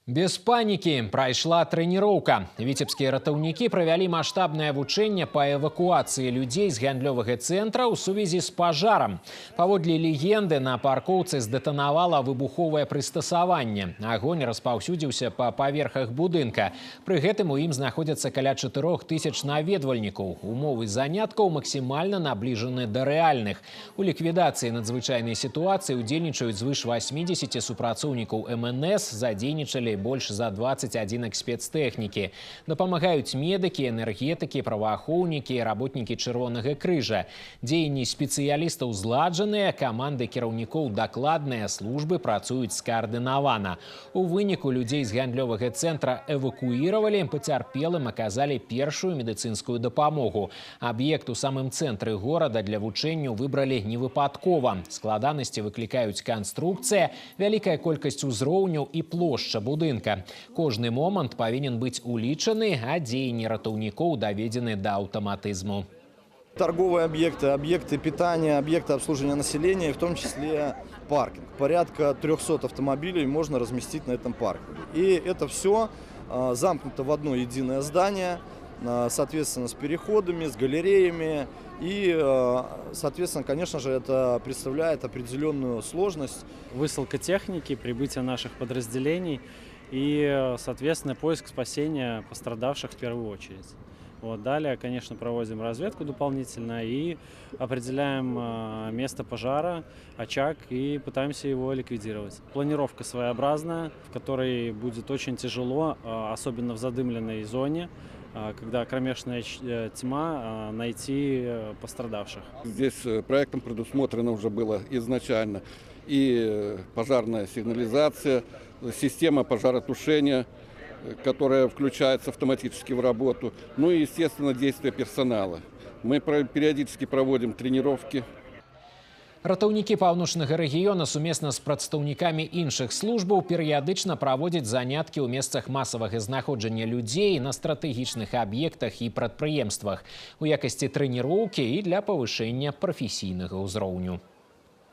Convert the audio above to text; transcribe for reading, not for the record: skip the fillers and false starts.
Без панікі прайшла трэніроўка. Віцебскія ратаўнікі правялі маштабнае вучэнне па эвакуацыі людзей з гандлёвага цэнтра ў сувязі з пажарам. Паводле легенды, на паркоўцы здэтанавала выбуховае прыстасаванне. Агонь распаўсюдзіўся па паверхах будынка. Пры гэтым у ім знаходзяцца каля 4000 наведвальнікаў. Умовы заняткаў максімальна набліжаны да рэальных. У ліквідацыі надзвычайнай сітуацыі удзельнічаюць звыш 80 супрацоўнікаў МНС, задзейнічалі больш за 21 спецтэхнікі. Дапамагаюць медыкі, энергетыкі, праваахоўнікі, работнікі Чырвонага крыжа. Дзеянні спецыялістаў зладжаныя, каманды кіраўнікоў дакладныя, службы працуюць скаардынавана. У выніку людзей з гандлёвага цэнтра эвакуіравалі, пацярпелым аказалі першую медыцынскую дапамогу. Аб'ект у самым цэнтры горада для вучэнняў выбралі невыпадкова. Складанасці выклікаюць канструкцыя, вялікая колькасць узроўняў і плошча будынка. Кожны момант павінен быць улічаны, а дзеянні ратаўнікоў даведзены да аўтаматызму. Торговые объекты, объекты питания, объекты обслуживания населения, в том числе паркинг. Порядка 300 автомобилей можно разместить на этом паркинге. И это все замкнуто в одно единое здание, соответственно, с переходами, с галереями. И, соответственно, конечно же, это представляет определенную сложность. Высылка техники, прибытие наших подразделений и, соответственно, поиск спасения пострадавших в первую очередь. Вот. Далее, конечно, проводим разведку дополнительно и определяем место пожара, очаг и пытаемся его ликвидировать. Планировка своеобразная, в которой будет очень тяжело, особенно в задымленной зоне, когда кромешная тьма, найти пострадавших. Здесь проектом предусмотрено уже было изначально и пожарная сигнализация, система пожаротушения, которая включается автоматически в работу, ну и, естественно, действия персонала. Мы периодически проводим тренировки. Ратаўнікі паўночнага рэгіёна сумесна з прадстаўнікамі іншых службаў перыядычна праводзяць заняткі ў месцах масавага знаходжання людзей на стратэгічных аб'ектах і прадпрыемствах у якасці трэніроўкі і для павышэння прафесійнага ўзроўню.